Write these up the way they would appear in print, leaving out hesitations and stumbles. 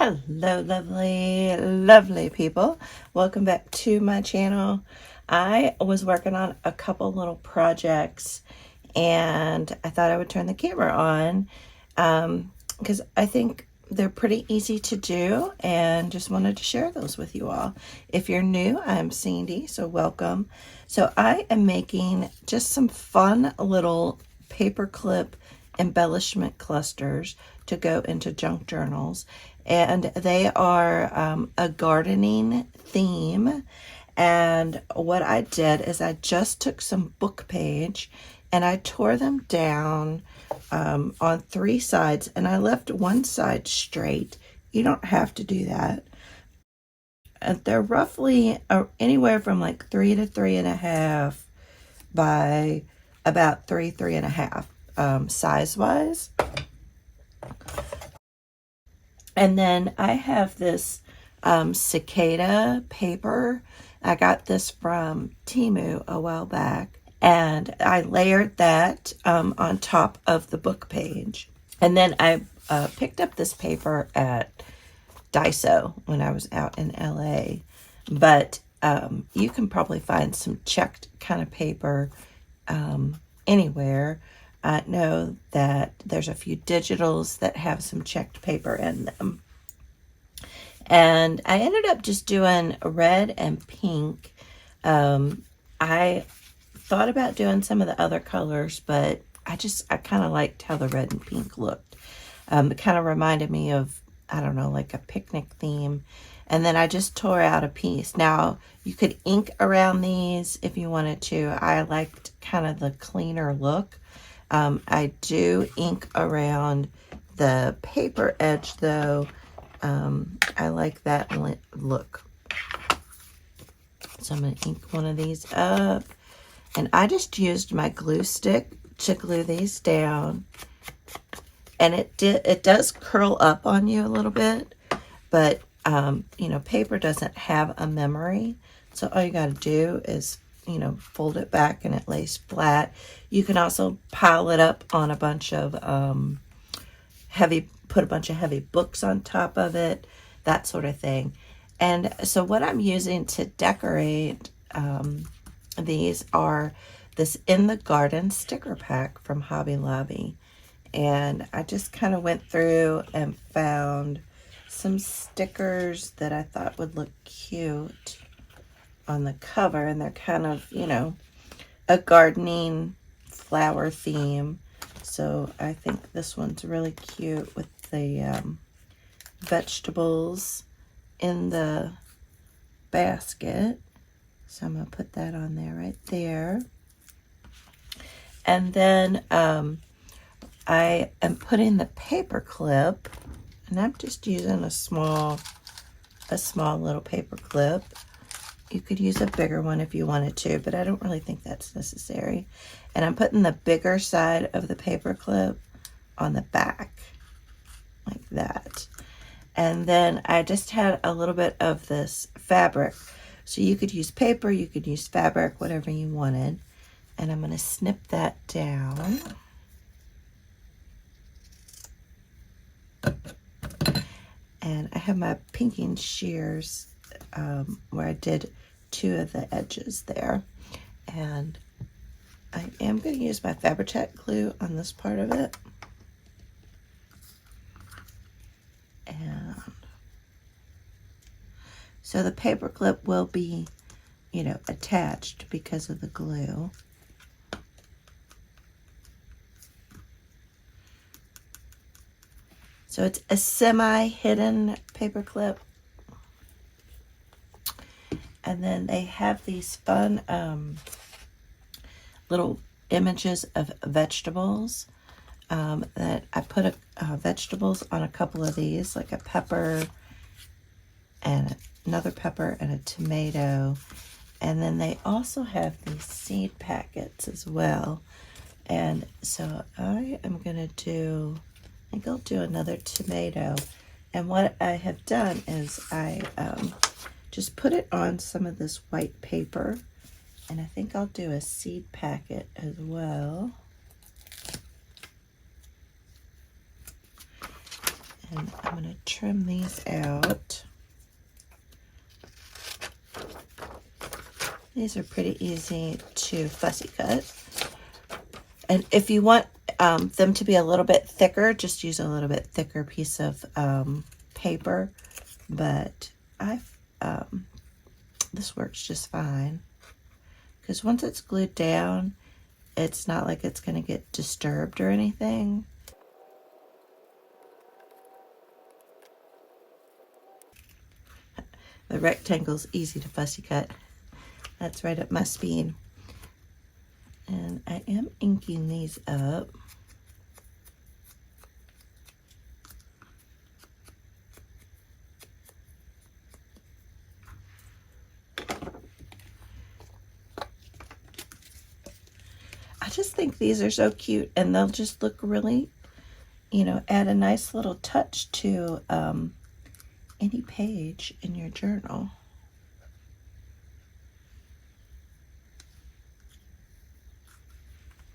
Hello, lovely, lovely people. Welcome back to my channel. I was working on a couple little projects and I thought I would turn the camera on because I think they're pretty easy to do and just wanted to share those with you all. If you're new, I'm Sandy, so welcome. So I am making just some fun little paperclip embellishment clusters to go into junk journals, and they are a gardening theme. And what I did is I just took some book page and I tore them down on three sides, and I left one side straight. You don't have to do that. And they're roughly anywhere from like 3 to 3.5 by about 3.5 size wise. And then I have this cicada paper. I got this from Temu a while back, and I layered that on top of the book page. And then I picked up this paper at Daiso when I was out in LA, but you can probably find some checked kind of paper anywhere. I know that there's a few digitals that have some checked paper in them. And I ended up just doing red and pink. I thought about doing some of the other colors, but I kind of liked how the red and pink looked. It kind of reminded me of, I don't know, like a picnic theme. And then I just tore out a piece. Now, you could ink around these if you wanted to. I liked kind of the cleaner look. I do ink around the paper edge, though. I like that look. So I'm going to ink one of these up. And I just used my glue stick to glue these down. And it does curl up on you a little bit, but you know, paper doesn't have a memory. So all you got to do is, you know, fold it back and it lays flat. You can also pile it up on a bunch of put a bunch of heavy books on top of it, that sort of thing. And so what I'm using to decorate these are this In the Garden sticker pack from Hobby Lobby. And I just kind of went through and found some stickers that I thought would look cute on the cover. And they're kind of, you know, a gardening flower theme. So I think this one's really cute with the vegetables in the basket. So I'm going to put that on there right there. And then I am putting the paper clip, and I'm just using a small little paper clip. You could use a bigger one if you wanted to, but I don't really think that's necessary. And I'm putting the bigger side of the paper clip on the back, like that. And then I just had a little bit of this fabric. So you could use paper, you could use fabric, whatever you wanted. And I'm going to snip that down. And I have my pinking shears where I did two of the edges there. And I am going to use my Fabri-Tac glue on this part of it. And so the paper clip will be, you know, attached because of the glue. So it's a semi-hidden paper clip. And then they have these fun little images of vegetables that I put vegetables on a couple of these, like a pepper and another pepper and a tomato. And then they also have these seed packets as well. And so I am going to do, I think I'll do another tomato. And what I have done is I just put it on some of this white paper. And I think I'll do a seed packet as well. And I'm going to trim these out. These are pretty easy to fussy cut. And if you want them to be a little bit thicker, just use a little bit thicker piece of paper. But this works just fine. Because once it's glued down, it's not like it's going to get disturbed or anything. The rectangle's easy to fussy cut. That's right up my speed. And I am inking these up. I just think these are so cute, and they'll just look really, you know, add a nice little touch to any page in your journal.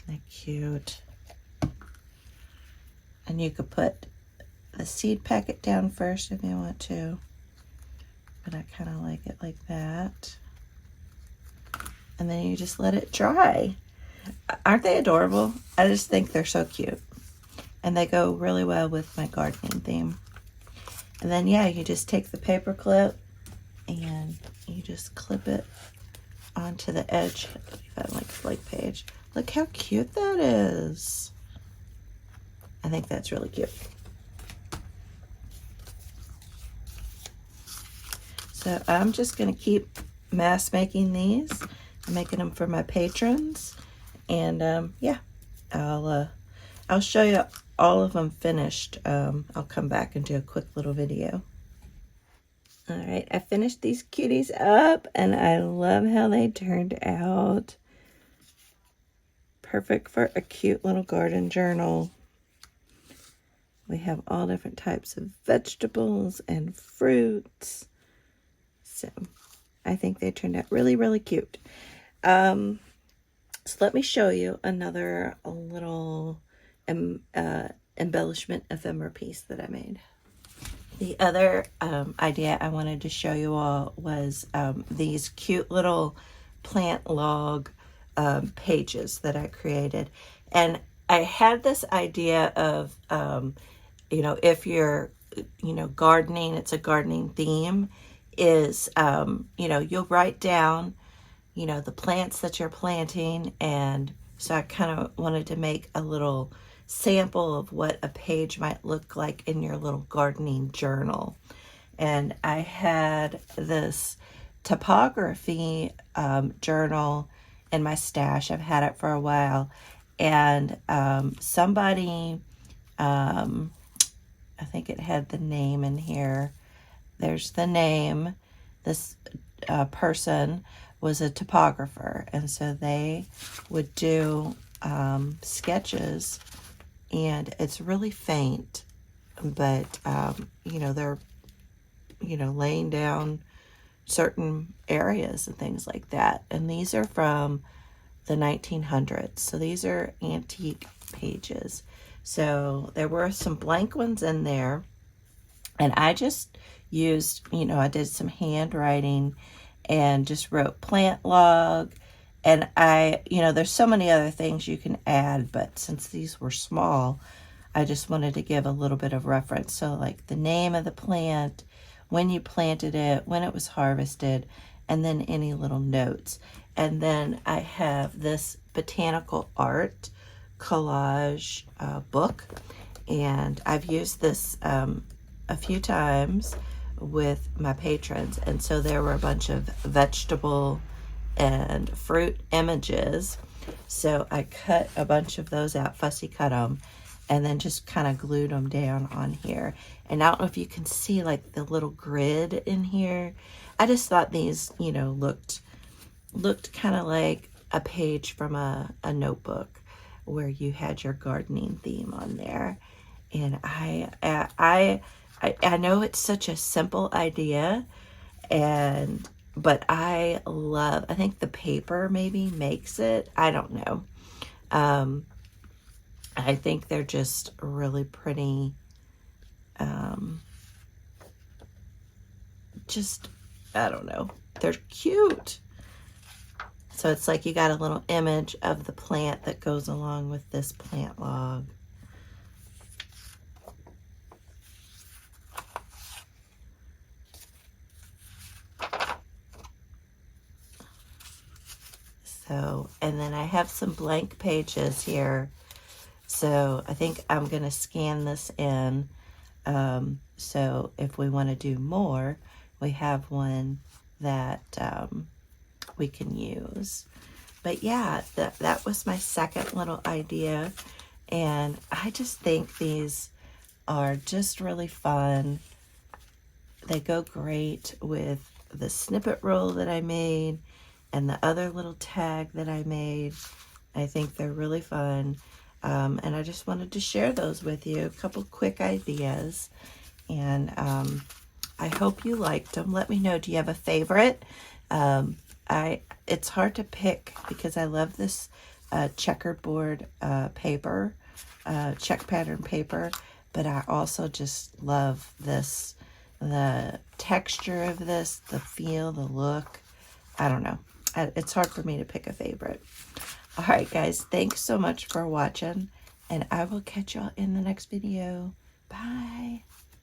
They're cute. And you could put the seed packet down first if you want to, but I kind of like it like that. And then you just let it dry. Aren't they adorable? I just think they're so cute. And they go really well with my gardening theme. And then, yeah, you just take the paper clip and you just clip it onto the edge. If I like a blank page. Look how cute that is. I think that's really cute. So I'm just going to keep mass making these. I'm making them for my patrons. And yeah, I'll show you all of them finished. I'll come back and do a quick little video. All right, I finished these cuties up, and I love how they turned out. Perfect for a cute little garden journal. We have all different types of vegetables and fruits. So I think they turned out really, really cute. So let me show you another little embellishment ephemera piece that I made. The other idea I wanted to show you all was these cute little plant log pages that I created. And I had this idea of, you know, if you're, you know, gardening, it's a gardening theme, is, you know, you'll write down, you know, the plants that you're planting. And so I kind of wanted to make a little sample of what a page might look like in your little gardening journal. And I had this topography journal in my stash. I've had it for a while. And somebody, I think it had the name in here. There's the name. This person was a topographer, and so they would do sketches, and it's really faint, but you know, they're, you know, laying down certain areas and things like that. And these are from the 1900s, so these are antique pages. So there were some blank ones in there, and I just used, you know, I did some handwriting and just wrote plant log. And I, you know, there's so many other things you can add, but since these were small, I just wanted to give a little bit of reference. So like the name of the plant, when you planted it, when it was harvested, and then any little notes. And then I have this botanical art collage book, and I've used this a few times with my patrons. And so there were a bunch of vegetable and fruit images. So I cut a bunch of those out, fussy cut them, and then just kind of glued them down on here. And I don't know if you can see like the little grid in here. I just thought these, you know, looked kind of like a page from a notebook where you had your gardening theme on there. And I know it's such a simple idea, but I think the paper maybe makes it. I don't know. I think they're just really pretty Just, I don't know, they're cute. So it's like you got a little image of the plant that goes along with this plant log. So, and then I have some blank pages here. So I think I'm going to scan this in. So if we want to do more, we have one that we can use. But yeah, that was my second little idea. And I just think these are just really fun. They go great with the snippet roll that I made and the other little tag that I made. I think they're really fun. And I just wanted to share those with you. A couple quick ideas. And I hope you liked them. Let me know, do you have a favorite? It's hard to pick because I love this checkerboard paper, check pattern paper, but I also just love this, the texture of this, the feel, the look. I don't know. It's hard for me to pick a favorite. All right, guys, thanks so much for watching, and I will catch y'all in the next video. Bye.